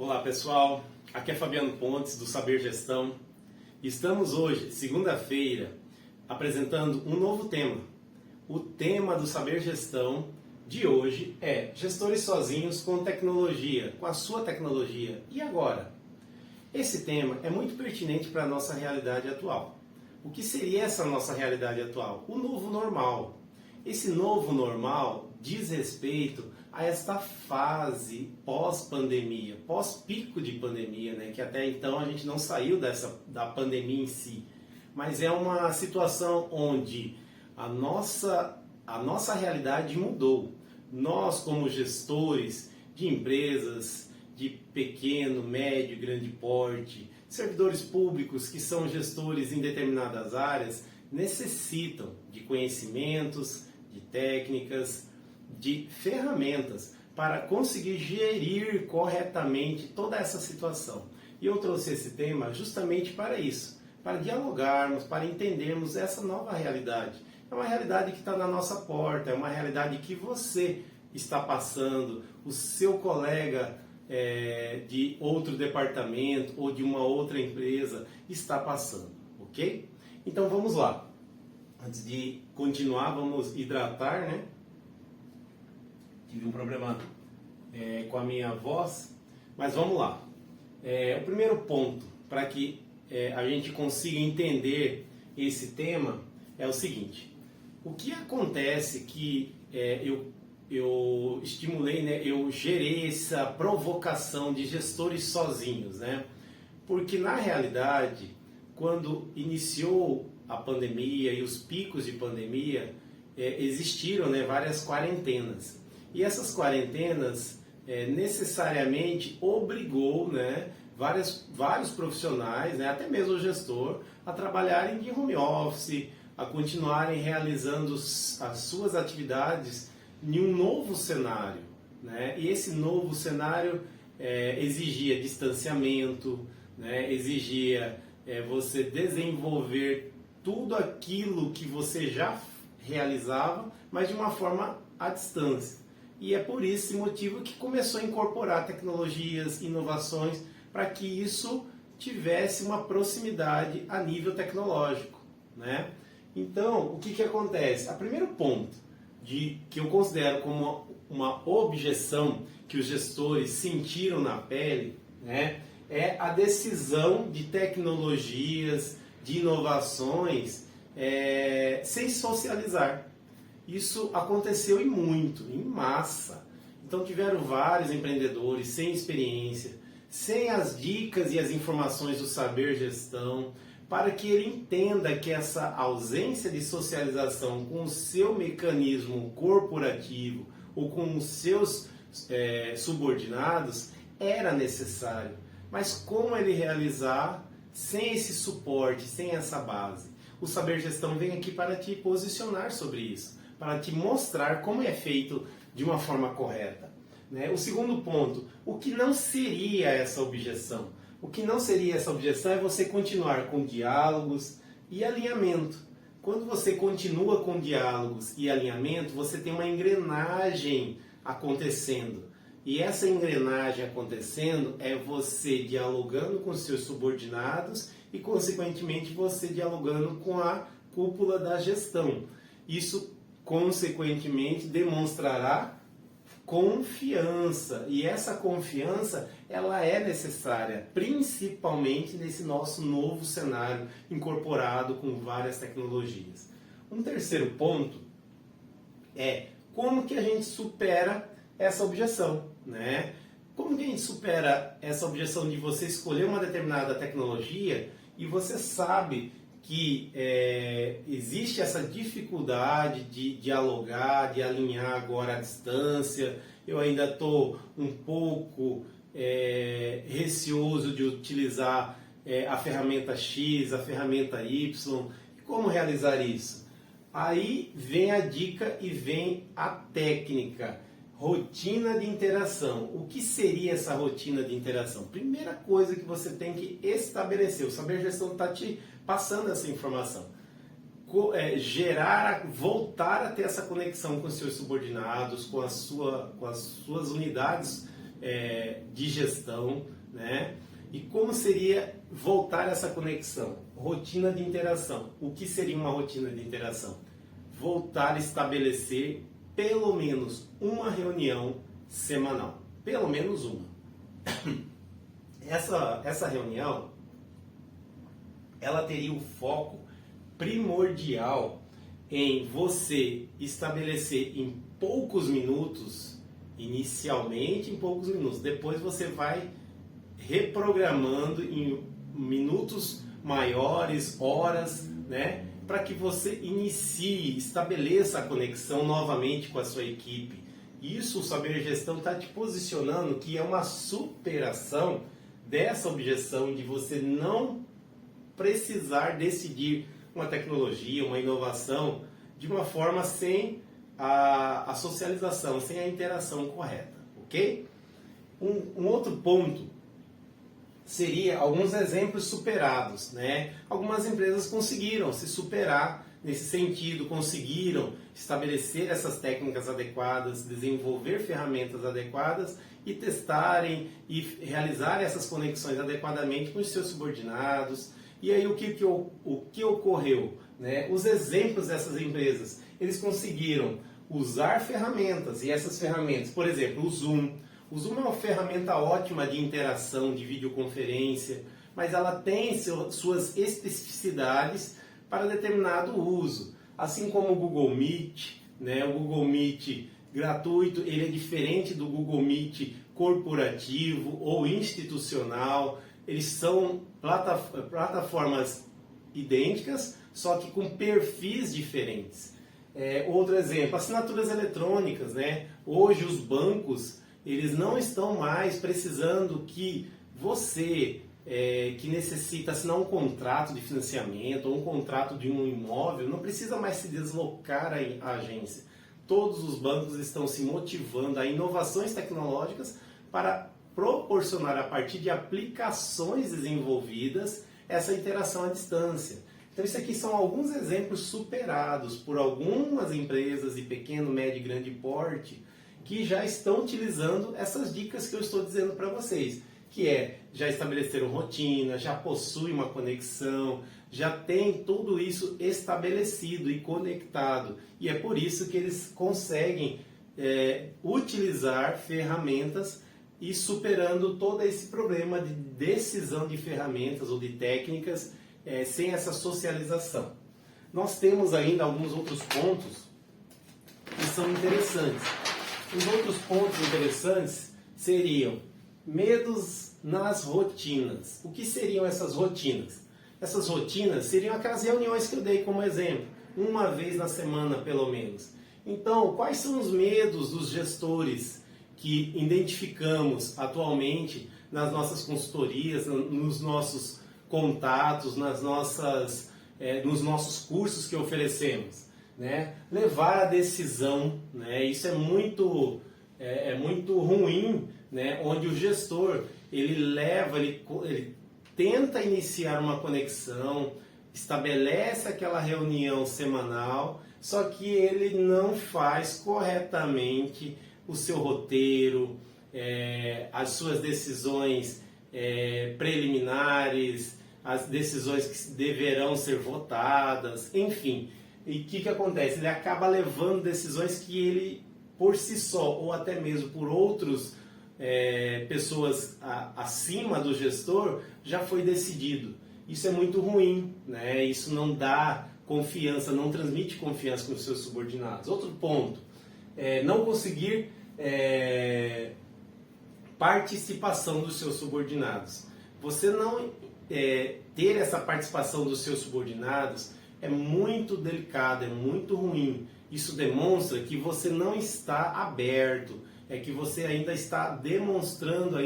Olá pessoal, aqui é Fabiano Pontes do Saber Gestão. Estamos hoje, segunda-feira, apresentando um novo tema. O tema do Saber Gestão de hoje é gestores sozinhos com tecnologia, com a sua tecnologia. E agora? Esse tema é muito pertinente para a nossa realidade atual. O que seria essa nossa realidade atual? O novo normal. Esse novo normal diz respeito a esta fase pós-pandemia, pós-pico de pandemia, né? Que até então a gente não saiu da pandemia em si, mas é uma situação onde a nossa realidade mudou. Nós, como gestores de empresas de pequeno, médio e grande porte, servidores públicos que são gestores em determinadas áreas, necessitam de conhecimentos, de técnicas, de ferramentas para conseguir gerir corretamente toda essa situação. E eu trouxe esse tema justamente para isso, para dialogarmos, para entendermos essa nova realidade. É uma realidade que está na nossa porta, é uma realidade que você está passando, o seu colega de outro departamento ou de uma outra empresa está passando, ok? Então vamos lá. Antes de continuar, vamos hidratar, né? Tive um problema com a minha voz, mas vamos lá. O primeiro ponto para que a gente consiga entender esse tema é o seguinte: o que acontece que eu estimulei, né? Eu gerei essa provocação de gestores sozinhos, né? Porque na realidade, quando iniciou a pandemia e os picos de pandemia, existiram, né, várias quarentenas. E essas quarentenas necessariamente obrigou, né, vários profissionais, né, até mesmo o gestor, a trabalharem de home office, a continuarem realizando as suas atividades em um novo cenário, né? E esse novo cenário exigia distanciamento, né, exigia você desenvolver tudo aquilo que você já realizava, mas de uma forma à distância. E é por esse motivo que começou a incorporar tecnologias, inovações, para que isso tivesse uma proximidade a nível tecnológico, né? Então, o que acontece? O primeiro ponto que eu considero como uma objeção que os gestores sentiram na pele, né, é a decisão de tecnologias, de inovações, sem socializar. Isso aconteceu em massa. Então tiveram vários empreendedores sem experiência, sem as dicas e as informações do saber gestão, para que ele entenda que essa ausência de socialização com o seu mecanismo corporativo ou com os seus subordinados era necessário. Mas como ele realizar sem esse suporte, sem essa base? O Saber Gestão vem aqui para te posicionar sobre isso, para te mostrar como é feito de uma forma correta, né? O segundo ponto, o que não seria essa objeção? O que não seria essa objeção é você continuar com diálogos e alinhamento. Quando você continua com diálogos e alinhamento, você tem uma engrenagem acontecendo. E essa engrenagem acontecendo é você dialogando com seus subordinados e, consequentemente, você dialogando com a cúpula da gestão. Isso, consequentemente, demonstrará confiança. E essa confiança, ela é necessária, principalmente nesse nosso novo cenário incorporado com várias tecnologias. Um terceiro ponto é como que a gente supera essa objeção, né? Como que a gente supera essa objeção de você escolher uma determinada tecnologia e você sabe que existe essa dificuldade de dialogar, de alinhar agora à distância, eu ainda estou um pouco receoso de utilizar a ferramenta X, a ferramenta Y, como realizar isso? Aí vem a dica e vem a técnica. Rotina de interação. O que seria essa rotina de interação? Primeira coisa que você tem que estabelecer, o Saber Gestão está te passando essa informação. Voltar a ter essa conexão com os seus subordinados, com as suas unidades de gestão, né? E como seria voltar essa conexão? Rotina de interação. O que seria uma rotina de interação? Voltar a estabelecer pelo menos uma reunião semanal. Pelo menos uma. Essa reunião, ela teria o foco primordial em você estabelecer em poucos minutos, inicialmente em poucos minutos, depois você vai reprogramando em minutos maiores, horas, né, para que você inicie, estabeleça a conexão novamente com a sua equipe. Isso o Saber Gestão está te posicionando que é uma superação dessa objeção de você não precisar decidir uma tecnologia, uma inovação de uma forma sem a socialização, sem a interação correta, ok? Um outro ponto seria alguns exemplos superados, né? Algumas empresas conseguiram se superar nesse sentido, conseguiram estabelecer essas técnicas adequadas, desenvolver ferramentas adequadas e testarem e realizar essas conexões adequadamente com os seus subordinados. E aí o que ocorreu? Né? Os exemplos dessas empresas, eles conseguiram usar ferramentas, e essas ferramentas, por exemplo, o Zoom. O Zoom é uma ferramenta ótima de interação, de videoconferência, mas ela tem suas especificidades para determinado uso. Assim como o Google Meet, né? O Google Meet gratuito, ele é diferente do Google Meet corporativo ou institucional. Eles são plataformas idênticas, só que com perfis diferentes. Outro exemplo, assinaturas eletrônicas, né? Hoje os bancos, eles não estão mais precisando que você, que necessita assinar um contrato de financiamento ou um contrato de um imóvel, não precisa mais se deslocar à agência. Todos os bancos estão se motivando a inovações tecnológicas para proporcionar, a partir de aplicações desenvolvidas, essa interação à distância. Então, isso aqui são alguns exemplos superados por algumas empresas de pequeno, médio e grande porte que já estão utilizando essas dicas que eu estou dizendo para vocês, que já estabeleceram rotina, já possuem uma conexão, já tem tudo isso estabelecido e conectado. E é por isso que eles conseguem utilizar ferramentas e superando todo esse problema de decisão de ferramentas ou de técnicas sem essa socialização. Nós temos ainda alguns outros pontos que são interessantes. Os outros pontos interessantes seriam medos nas rotinas. O que seriam essas rotinas? Essas rotinas seriam aquelas reuniões que eu dei como exemplo, uma vez na semana pelo menos. Então, quais são os medos dos gestores que identificamos atualmente nas nossas consultorias, nos nossos contatos, nos nossos cursos que oferecemos? Né? Levar a decisão, né? Isso é muito ruim, né? Onde o gestor ele tenta iniciar uma conexão, estabelece aquela reunião semanal, só que ele não faz corretamente o seu roteiro, as suas decisões preliminares, as decisões que deverão ser votadas, enfim. E o que acontece? Ele acaba levando decisões que ele, por si só, ou até mesmo por outras pessoas acima do gestor, já foi decidido. Isso é muito ruim, né? Isso não dá confiança, não transmite confiança com os seus subordinados. Outro ponto, não conseguir participação dos seus subordinados. Você não ter essa participação dos seus subordinados é muito delicado, é muito ruim. Isso demonstra que você não está aberto, que você ainda está demonstrando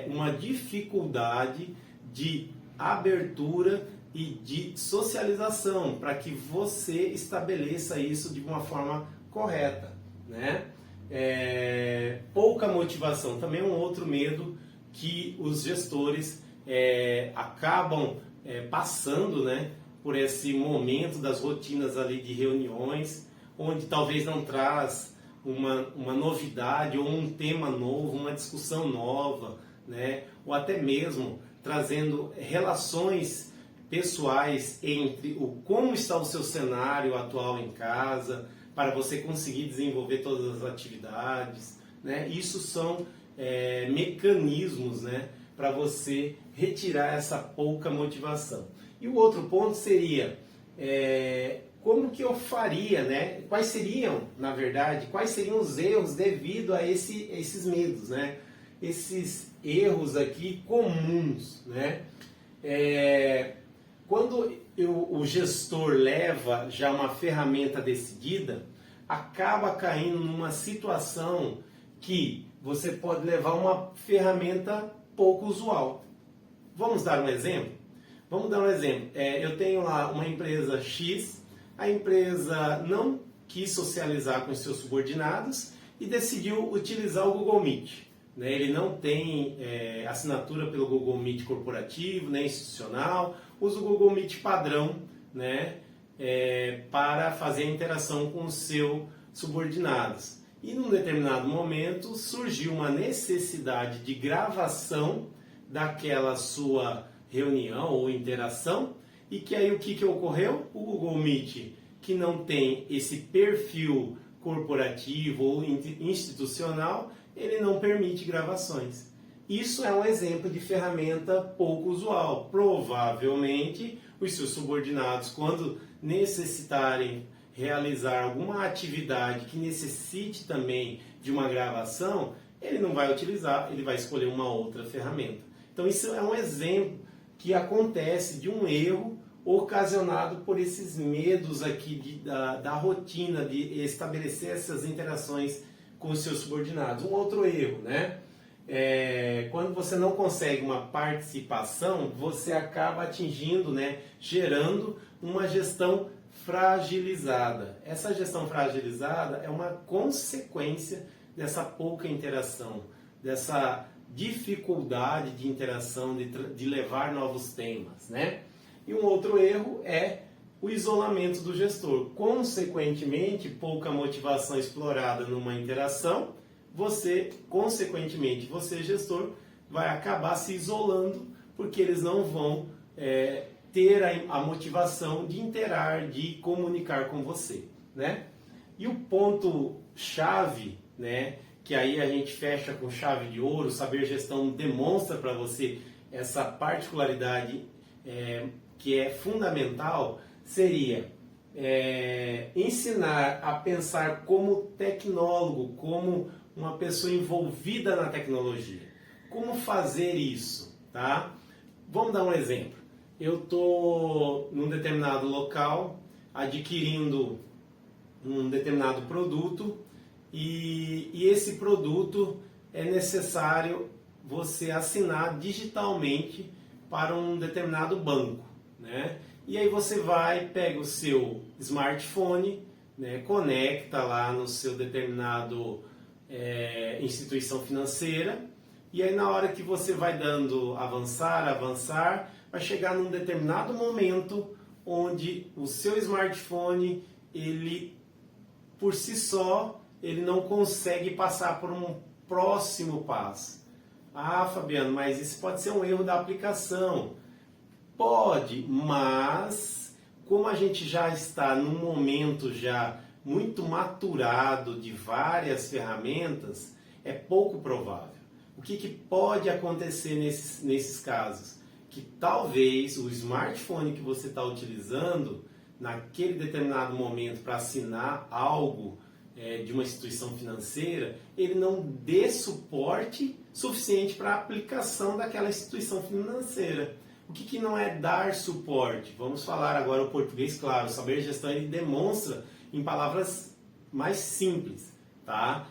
uma dificuldade de abertura e de socialização para que você estabeleça isso de uma forma correta, né? Pouca motivação, também é um outro medo que os gestores acabam passando, né, por esse momento das rotinas ali de reuniões, onde talvez não traz uma novidade ou um tema novo, uma discussão nova, né? Ou até mesmo trazendo relações pessoais entre como está o seu cenário atual em casa, para você conseguir desenvolver todas as atividades, né? Isso são mecanismos, né, para você retirar essa pouca motivação. E o outro ponto seria como que eu faria, né? Quais seriam, na verdade, quais seriam os erros devido a esses medos, né? Esses erros aqui comuns, né? Quando o gestor leva já uma ferramenta decidida, acaba caindo numa situação que você pode levar uma ferramenta pouco usual. Vamos dar um exemplo? Vamos dar um exemplo. Eu tenho lá uma empresa X, a empresa não quis socializar com os seus subordinados e decidiu utilizar o Google Meet. Né? Ele não tem assinatura pelo Google Meet corporativo, nem institucional, usa o Google Meet padrão, né? Para fazer a interação com os seus subordinados. E num determinado momento surgiu uma necessidade de gravação daquela sua reunião ou interação, e que aí o que ocorreu? O Google Meet, que não tem esse perfil corporativo ou institucional, ele não permite gravações. Isso é um exemplo de ferramenta pouco usual. Provavelmente os seus subordinados, quando necessitarem realizar alguma atividade que necessite também de uma gravação, ele não vai utilizar, ele vai escolher uma outra ferramenta. Então isso é um exemplo que acontece de um erro ocasionado por esses medos aqui da rotina, de estabelecer essas interações com os seus subordinados. Um outro erro, né? Quando você não consegue uma participação, você acaba atingindo, né, gerando uma gestão fragilizada. Essa gestão fragilizada é uma consequência dessa pouca interação, dessa dificuldade de interação, de levar novos temas, né? E um outro erro é o isolamento do gestor. Consequentemente, pouca motivação explorada numa interação, consequentemente, você gestor, vai acabar se isolando, porque eles não vão ter a motivação de interar, de comunicar com você, né? E o ponto chave, né, que aí a gente fecha com chave de ouro, o Saber Gestão demonstra para você essa particularidade que é fundamental, seria ensinar a pensar como tecnólogo, como uma pessoa envolvida na tecnologia. Como fazer isso, tá? Vamos dar um exemplo. Eu estou num determinado local adquirindo um determinado produto e esse produto é necessário você assinar digitalmente para um determinado banco, né? E aí você vai, pega o seu smartphone, né, conecta lá no seu determinado instituição financeira, e aí na hora que você vai dando avançar, vai chegar num determinado momento onde o seu smartphone, ele por si só, ele não consegue passar por um próximo passo. Ah, Fabiano, mas isso pode ser um erro da aplicação. Pode, mas como a gente já está num momento já muito maturado de várias ferramentas, é pouco provável. O que pode acontecer nesses casos? Que talvez o smartphone que você está utilizando naquele determinado momento para assinar algo de uma instituição financeira, ele não dê suporte suficiente para a aplicação daquela instituição financeira. O que não é dar suporte? Vamos falar agora o português claro. O Saber Gestão ele demonstra em palavras mais simples, tá?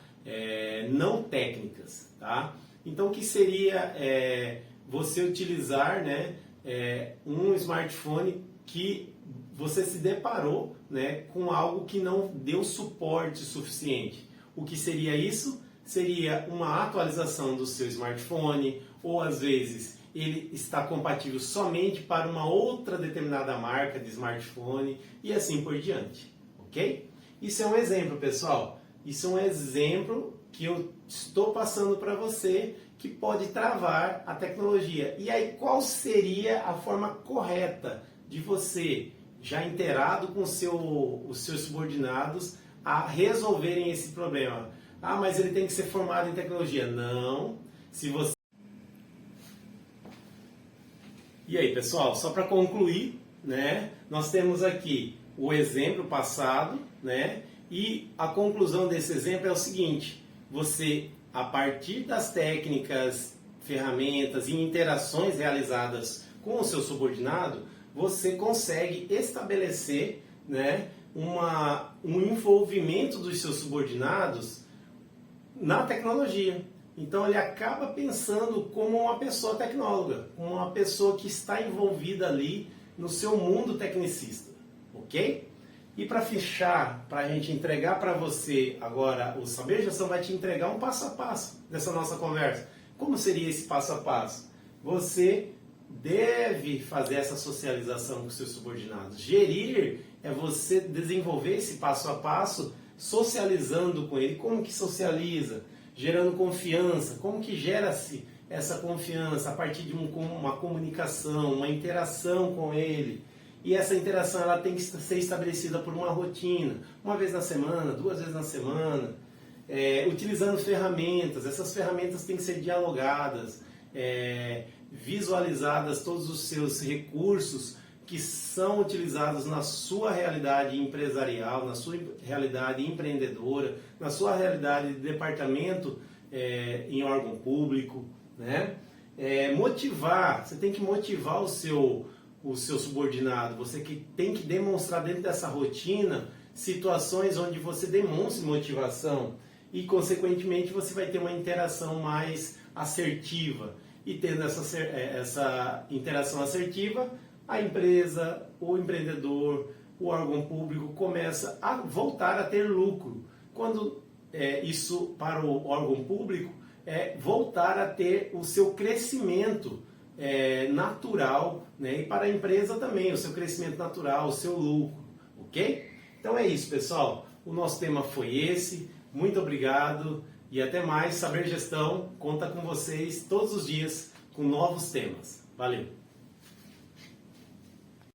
Não técnicas, tá? Então, o que seria você utilizar, né, um smartphone que você se deparou, né, com algo que não deu suporte suficiente? O que seria isso? Seria uma atualização do seu smartphone, ou às vezes ele está compatível somente para uma outra determinada marca de smartphone e assim por diante, ok? Isso é um exemplo, pessoal. Isso é um exemplo que eu estou passando para você que pode travar a tecnologia. E aí, qual seria a forma correta de você, já inteirado com os seus subordinados, a resolverem esse problema? Ah, mas ele tem que ser formado em tecnologia. Não. Se você... E aí, pessoal, só para concluir, né, nós temos aqui o exemplo passado, né, e a conclusão desse exemplo é o seguinte: você, a partir das técnicas, ferramentas e interações realizadas com o seu subordinado, você consegue estabelecer, né, um envolvimento dos seus subordinados na tecnologia. Então ele acaba pensando como uma pessoa tecnóloga, como uma pessoa que está envolvida ali no seu mundo tecnicista, ok? E para fechar, para a gente entregar para você agora, o Saber Gestão vai te entregar um passo a passo dessa nossa conversa. Como seria esse passo a passo? Você deve fazer essa socialização com os seus subordinados. Gerir é você desenvolver esse passo a passo, socializando com ele. Como que socializa? Gerando confiança. Como que gera-se essa confiança? A partir de uma comunicação, uma interação com ele. E essa interação ela tem que ser estabelecida por uma rotina, uma vez na semana, 2 vezes na semana, utilizando ferramentas. Essas ferramentas têm que ser dialogadas, visualizadas todos os seus recursos que são utilizados na sua realidade empresarial, na sua realidade empreendedora, na sua realidade de departamento em órgão público, né? Motivar, você tem que motivar o seu subordinado, você que tem que demonstrar dentro dessa rotina situações onde você demonstre motivação e, consequentemente, você vai ter uma interação mais assertiva. E tendo essa interação assertiva, a empresa, o empreendedor, o órgão público começa a voltar a ter lucro. Quando isso para o órgão público é voltar a ter o seu crescimento natural, né? E para a empresa também, o seu crescimento natural, o seu lucro, ok? Então é isso, pessoal. O nosso tema foi esse. Muito obrigado e até mais. Saber Gestão conta com vocês todos os dias com novos temas. Valeu!